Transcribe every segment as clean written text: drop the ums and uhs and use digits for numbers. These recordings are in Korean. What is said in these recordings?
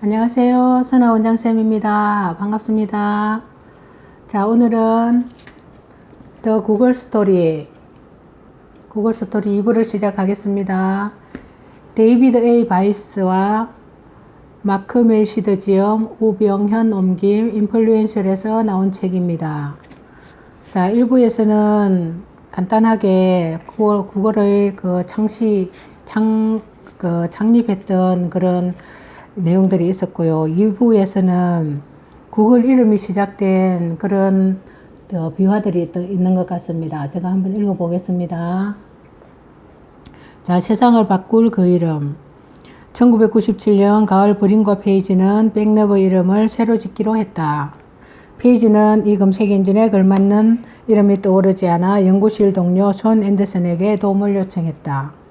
안녕하세요. 선아 원장쌤입니다. 반갑습니다. 자, 오늘은 더 구글 스토리 2부를 시작하겠습니다. 데이비드 A. 바이스와 마크 멜시드 지음, 우병현 옮김, 인플루엔셜에서 나온 책입니다. 자, 1부에서는 간단하게 구글의 창립했던 그런 내용들이 있었고요. 2부에서는 구글 이름이 시작된 그런 비화들이 있는 것 같습니다. 제가 한번 읽어보겠습니다. 자, 세상을 바꿀 그 이름. 1997년 가을 브린과 페이지는 백너버 이름을 새로 짓기로 했다. 페이지는 이 검색 엔진에 걸맞는 이름이 떠오르지 않아 연구실 동료 존 앤더슨에게 도움을 요청했다.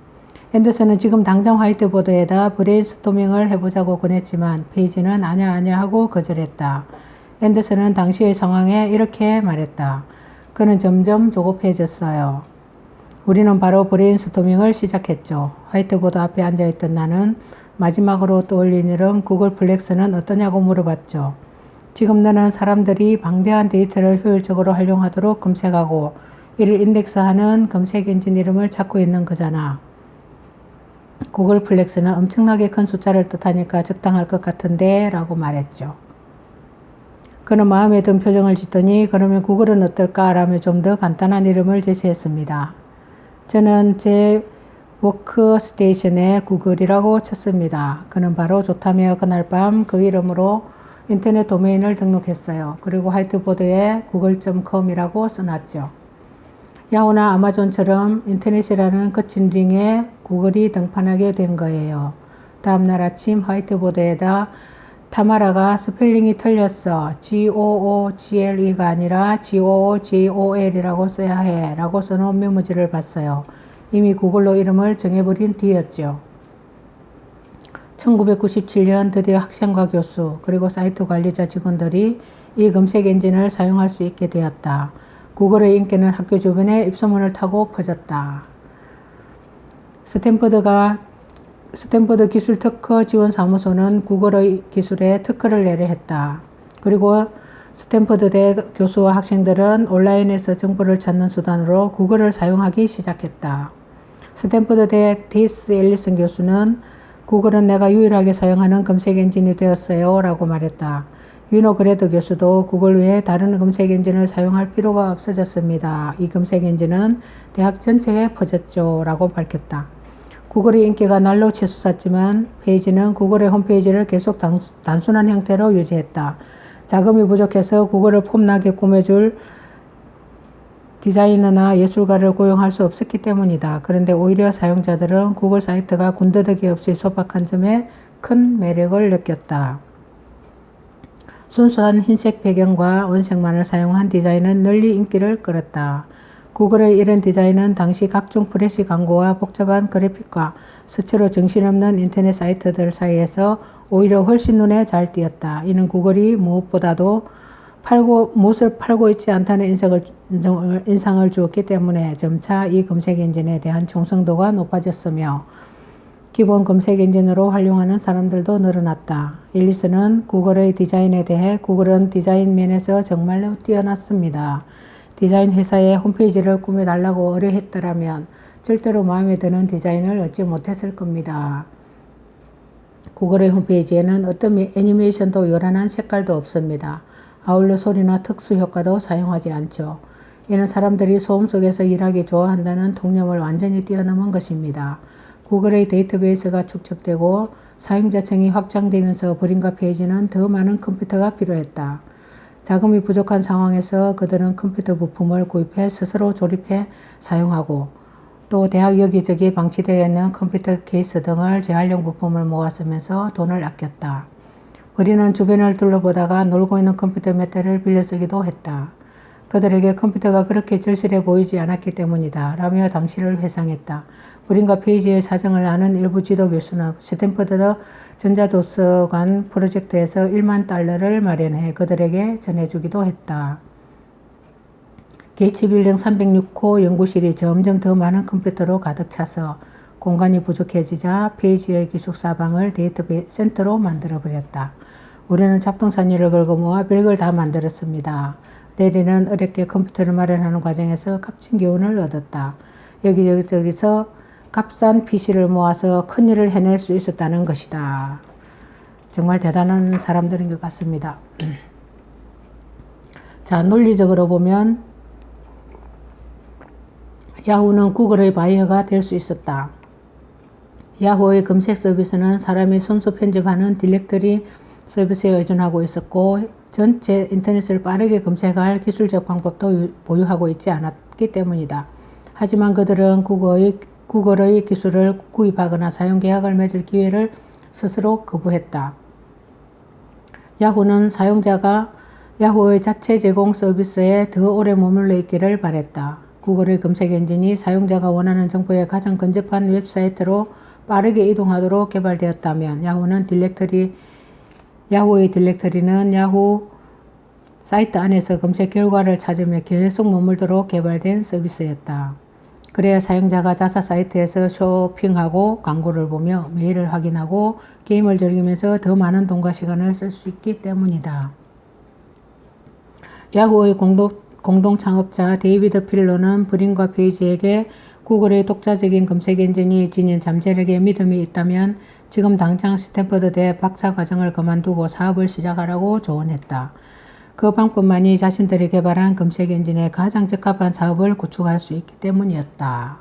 앤더슨은 지금 당장 화이트보드에다 브레인스토밍을 해보자고 권했지만 페이지는 아냐 하고 거절했다. 앤더슨은 당시의 상황에 이렇게 말했다. 그는 점점 조급해졌어요. 우리는 바로 브레인스토밍을 시작했죠. 화이트보드 앞에 앉아있던 나는 마지막으로 떠올린 일은 구글 플렉스는 어떠냐고 물어봤죠. 지금 너는 사람들이 방대한 데이터를 효율적으로 활용하도록 검색하고 이를 인덱스하는 검색 엔진 이름을 찾고 있는 거잖아. 구글 플렉스는 엄청나게 큰 숫자를 뜻하니까 적당할 것 같은데 라고 말했죠. 그는 마음에 든 표정을 짓더니 그러면 구글은 어떨까 라며 좀 더 간단한 이름을 제시했습니다. 저는 제 워크스테이션에 구글이라고 쳤습니다. 그는 바로 좋다며 그날 밤 그 이름으로 인터넷 도메인을 등록했어요. 그리고 화이트보드에 google.com이라고 써놨죠. 야후나 아마존처럼 인터넷이라는 거친 링에 구글이 등판하게 된 거예요. 다음날 아침 화이트보드에다 타마라가 스펠링이 틀렸어. Google가 아니라 Googol이라고 써야 해. 라고 써놓은 메모지를 봤어요. 이미 구글로 이름을 정해버린 뒤였죠. 1997년 드디어 학생과 교수 그리고 사이트 관리자 직원들이 이 검색 엔진을 사용할 수 있게 되었다. 구글의 인기는 학교 주변에 입소문을 타고 퍼졌다. 스탠퍼드 기술 특허 지원 사무소는 구글의 기술에 특허를 내려 했다. 그리고 스탠퍼드대 교수와 학생들은 온라인에서 정보를 찾는 수단으로 구글을 사용하기 시작했다. 스탠퍼드대 데이스 앨리슨 교수는 구글은 내가 유일하게 사용하는 검색 엔진이 되었어요 라고 말했다. 위노그레드 교수도 구글 외에 다른 검색 엔진을 사용할 필요가 없어졌습니다. 이 검색 엔진은 대학 전체에 퍼졌죠 라고 밝혔다. 구글의 인기가 날로 치솟았지만 페이지는 구글의 홈페이지를 계속 단순한 형태로 유지했다. 자금이 부족해서 구글을 폼나게 꾸며줄 디자이너나 예술가를 고용할 수 없었기 때문이다. 그런데 오히려 사용자들은 구글 사이트가 군더더기 없이 소박한 점에 큰 매력을 느꼈다. 순수한 흰색 배경과 원색만을 사용한 디자인은 널리 인기를 끌었다. 구글의 이런 디자인은 당시 각종 프레시 광고와 복잡한 그래픽과 스스로 정신없는 인터넷 사이트들 사이에서 오히려 훨씬 눈에 잘 띄었다. 이는 구글이 무엇보다도 무엇을 팔고 있지 않다는 인상을 주었기 때문에 점차 이 검색 엔진에 대한 충성도가 높아졌으며 기본 검색 엔진으로 활용하는 사람들도 늘어났다. 앨리슨은 구글의 디자인에 대해 구글은 디자인 면에서 정말로 뛰어났습니다. 디자인 회사의 홈페이지를 꾸며달라고 의뢰했더라면 절대로 마음에 드는 디자인을 얻지 못했을 겁니다. 구글의 홈페이지에는 어떤 애니메이션도 요란한 색깔도 없습니다. 아울러 소리나 특수 효과도 사용하지 않죠. 이는 사람들이 소음 속에서 일하기 좋아한다는 통념을 완전히 뛰어넘은 것입니다. 구글의 데이터베이스가 축적되고 사용자층이 확장되면서 브린과 페이지는 더 많은 컴퓨터가 필요했다. 자금이 부족한 상황에서 그들은 컴퓨터 부품을 구입해 스스로 조립해 사용하고 또 대학 여기저기 방치되어 있는 컴퓨터 케이스 등을 재활용 부품을 모아 쓰면서 돈을 아꼈다. 브린은 주변을 둘러보다가 놀고 있는 컴퓨터 몇 대를 빌려 쓰기도 했다. 그들에게 컴퓨터가 그렇게 절실해 보이지 않았기 때문이다. 라며 당시를 회상했다. 브린과 페이지의 사정을 아는 일부 지도 교수는 스탠퍼드 전자도서관 프로젝트에서 $10,000,000를 마련해 그들에게 전해주기도 했다. 게이츠 빌딩 306호 연구실이 점점 더 많은 컴퓨터로 가득 차서 공간이 부족해지자 페이지의 기숙사방을 데이터베이스 센터로 만들어버렸다. 우리는 잡동사니 일을 걸고 모아 별걸 다 만들었습니다. 레리는 어렵게 컴퓨터를 마련하는 과정에서 값진 교훈을 얻었다. 여기저기서 값싼 PC를 모아서 큰일을 해낼 수 있었다는 것이다. 정말 대단한 사람들인 것 같습니다. 자, 논리적으로 보면 야후는 구글의 바이어가 될 수 있었다. 야후의 검색 서비스는 사람이 손수 편집하는 디렉터리 서비스에 의존하고 있었고 전체 인터넷을 빠르게 검색할 기술적 방법도 보유하고 있지 않았기 때문이다. 하지만 그들은 구글의 기술을 구입하거나 사용 계약을 맺을 기회를 스스로 거부했다. 야후는 사용자가 야후의 자체 제공 서비스에 더 오래 머물러 있기를 바랬다. 구글의 검색 엔진이 사용자가 원하는 정보에 가장 근접한 웹사이트로 빠르게 이동하도록 개발되었다면 야후의 딜렉터리는 야후 사이트 안에서 검색 결과를 찾으며 계속 머물도록 개발된 서비스였다. 그래야 사용자가 자사 사이트에서 쇼핑하고 광고를 보며 메일을 확인하고 게임을 즐기면서 더 많은 돈과 시간을 쓸 수 있기 때문이다. 야후의 공동 창업자 데이비드 필러는 브린과 페이지에게 구글의 독자적인 검색 엔진이 지닌 잠재력에 믿음이 있다면 지금 당장 스탠퍼드대 박사과정을 그만두고 사업을 시작하라고 조언했다. 그 방법만이 자신들이 개발한 검색 엔진에 가장 적합한 사업을 구축할 수 있기 때문이었다.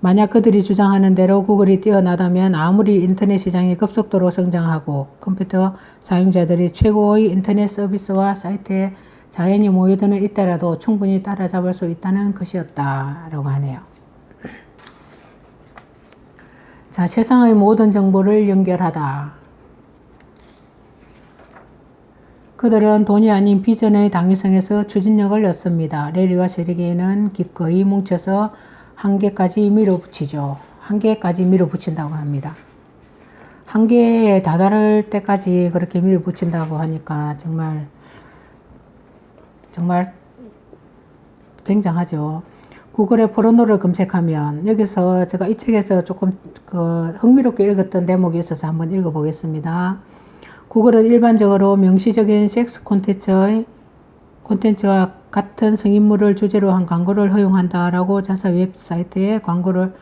만약 그들이 주장하는 대로 구글이 뛰어나다면 아무리 인터넷 시장이 급속도로 성장하고 컴퓨터 사용자들이 최고의 인터넷 서비스와 사이트에 자연히 모여드는 이때라도 충분히 따라잡을 수 있다는 것이었다. 라고 하네요. 자, 세상의 모든 정보를 연결하다. 그들은 돈이 아닌 비전의 당위성에서 추진력을 얻습니다. 레리와 세르게이는 기꺼이 뭉쳐서 한계까지 밀어붙이죠. 한계까지 밀어붙인다고 합니다. 한계에 다다를 때까지 그렇게 밀어붙인다고 하니까 정말 굉장하죠. 구글의 포르노를 검색하면 여기서 제가 이 책에서 조금 흥미롭게 읽었던 대목이 있어서 한번 읽어보겠습니다. 구글은 일반적으로 명시적인 섹스 콘텐츠와 같은 성인물을 주제로 한 광고를 허용한다라고 자사 웹사이트에 광고를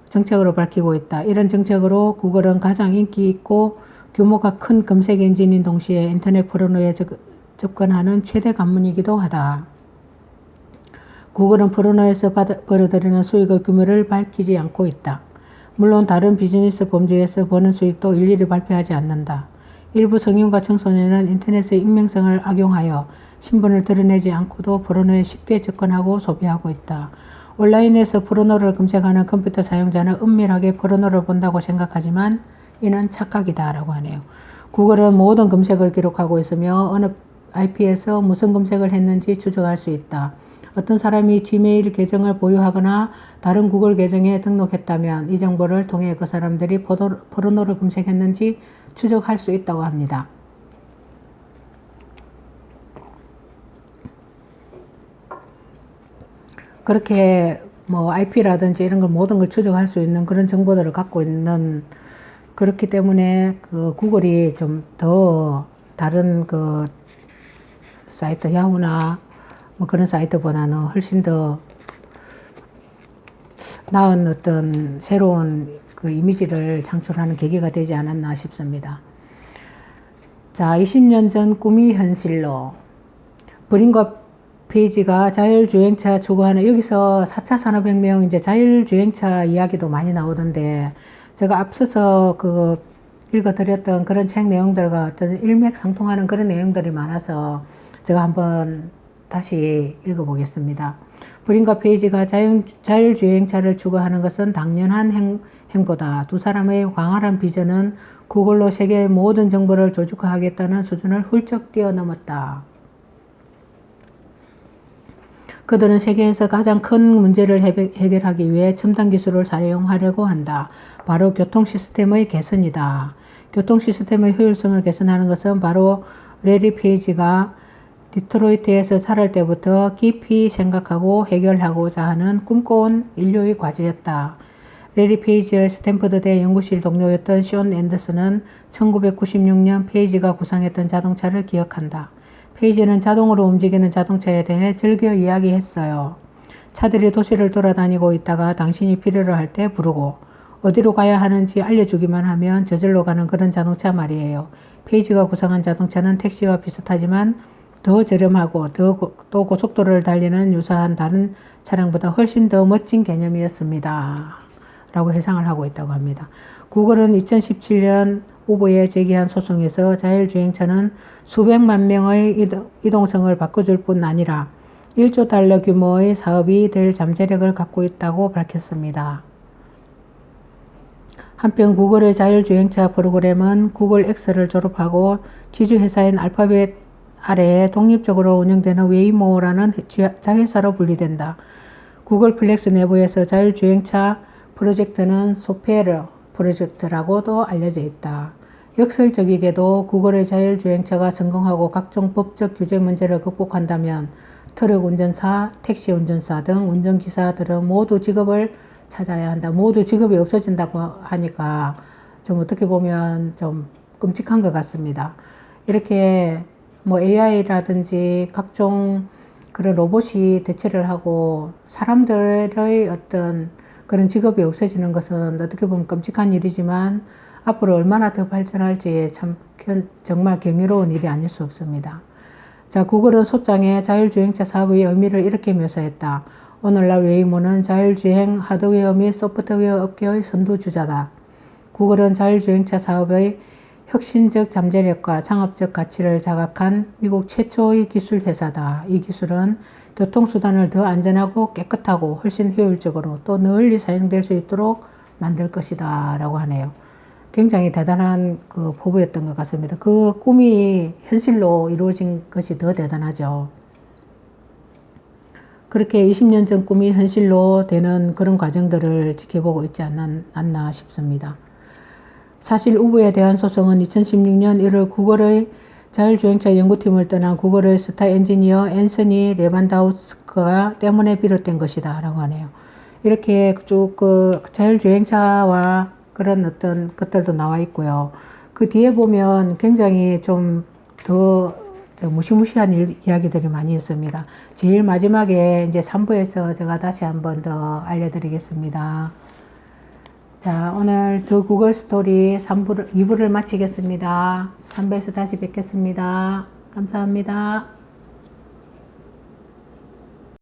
정책으로 밝히고 있다. 이런 정책으로 구글은 가장 인기 있고 규모가 큰 검색 엔진인 동시에 인터넷 포르노에 접근하는 최대 관문이기도 하다. 구글은 포르노에서 벌어들이는 수익의 규모를 밝히지 않고 있다. 물론 다른 비즈니스 범주에서 버는 수익도 일일이 발표하지 않는다. 일부 성인과 청소년은 인터넷의 익명성을 악용하여 신분을 드러내지 않고도 포르노에 쉽게 접근하고 소비하고 있다. 온라인에서 포르노를 검색하는 컴퓨터 사용자는 은밀하게 포르노를 본다고 생각하지만 이는 착각이다 라고 하네요. 구글은 모든 검색을 기록하고 있으며 어느 IP에서 무슨 검색을 했는지 추적할 수 있다. 어떤 사람이 지메일 계정을 보유하거나 다른 구글 계정에 등록했다면 이 정보를 통해 그 사람들이 포르노를 검색했는지 추적할 수 있다고 합니다. 그렇게 IP라든지 이런 걸 모든 걸 추적할 수 있는 그런 정보들을 갖고 있는, 그렇기 때문에 구글이 좀 더 다른 사이트 야후나 그런 사이트보다는 훨씬 더 나은 어떤 새로운 이미지를 창출하는 계기가 되지 않았나 싶습니다. 자, 20년 전 꿈이 현실로. 브린과 페이지가 자율주행차 추구하는, 여기서 4차 산업혁명 이제 자율주행차 이야기도 많이 나오던데, 제가 앞서서 읽어드렸던 그런 책 내용들과 어떤 일맥상통하는 그런 내용들이 많아서 제가 한번 다시 읽어보겠습니다. 브린과 페이지가 자율주행차를 추구하는 것은 당연한 행보다. 두 사람의 광활한 비전은 구글로 세계의 모든 정보를 조직화하겠다는 수준을 훌쩍 뛰어넘었다. 그들은 세계에서 가장 큰 문제를 해결하기 위해 첨단 기술을 사용하려고 한다. 바로 교통 시스템의 개선이다. 교통 시스템의 효율성을 개선하는 것은 바로 레리 페이지가 디트로이트에서 자랄 때부터 깊이 생각하고 해결하고자 하는 꿈꿔온 인류의 과제였다. 레리 페이지의 스탠퍼드대 연구실 동료였던 숀 앤더슨은 1996년 페이지가 구상했던 자동차를 기억한다. 페이지는 자동으로 움직이는 자동차에 대해 즐겨 이야기했어요. 차들이 도시를 돌아다니고 있다가 당신이 필요로 할 때 부르고 어디로 가야 하는지 알려주기만 하면 저절로 가는 그런 자동차 말이에요. 페이지가 구상한 자동차는 택시와 비슷하지만 더 저렴하고 또 고속도로를 달리는 유사한 다른 차량보다 훨씬 더 멋진 개념이었습니다. 라고 해상을 하고 있다고 합니다. 구글은 2017년 후보에 제기한 소송에서 자율주행차는 수백만 명의 이동성을 바꿔줄 뿐 아니라 1조 달러 규모의 사업이 될 잠재력을 갖고 있다고 밝혔습니다. 한편 구글의 자율주행차 프로그램은 구글 X를 졸업하고 지주회사인 알파벳 아래에 독립적으로 운영되는 웨이모라는 자회사로 분리된다. 구글 플렉스 내부에서 자율주행차 프로젝트는 소페르 프로젝트라고도 알려져 있다. 역설적이게도 구글의 자율주행차가 성공하고 각종 법적 규제 문제를 극복한다면 트럭 운전사, 택시 운전사 등 운전기사들은 모두 직업을 찾아야 한다. 모두 직업이 없어진다고 하니까 좀 어떻게 보면 좀 끔찍한 것 같습니다. 이렇게 뭐 AI라든지 각종 그런 로봇이 대체를 하고 사람들의 어떤 그런 직업이 없어지는 것은 어떻게 보면 끔찍한 일이지만 앞으로 얼마나 더 발전할지 참 정말 경이로운 일이 아닐 수 없습니다. 자, 구글은 소장에 자율주행차 사업의 의미를 이렇게 묘사했다. 오늘날 웨이모는 자율주행 하드웨어 및 소프트웨어 업계의 선두주자다. 구글은 자율주행차 사업의 혁신적 잠재력과 창업적 가치를 자각한 미국 최초의 기술 회사다. 이 기술은 교통수단을 더 안전하고 깨끗하고 훨씬 효율적으로 또 널리 사용될 수 있도록 만들 것이다. 라고 하네요. 굉장히 대단한 그 포부였던 것 같습니다. 그 꿈이 현실로 이루어진 것이 더 대단하죠. 그렇게 20년 전 꿈이 현실로 되는 그런 과정들을 지켜보고 있지 않나 싶습니다. 사실 우부에 대한 소송은 2016년 1월 구글의 자율주행차 연구팀을 떠난 구글의 스타 엔지니어 앤서니 레반다우스크가 때문에 비롯된 것이다 라고 하네요. 이렇게 쭉 그 자율주행차와 그런 어떤 것들도 나와 있고요. 그 뒤에 보면 굉장히 좀 더 무시무시한 이야기들이 많이 있습니다. 제일 마지막에 이제 3부에서 제가 다시 한번 더 알려드리겠습니다. 자, 오늘 더 구글 스토리 2부를 마치겠습니다. 3부에서 다시 뵙겠습니다. 감사합니다.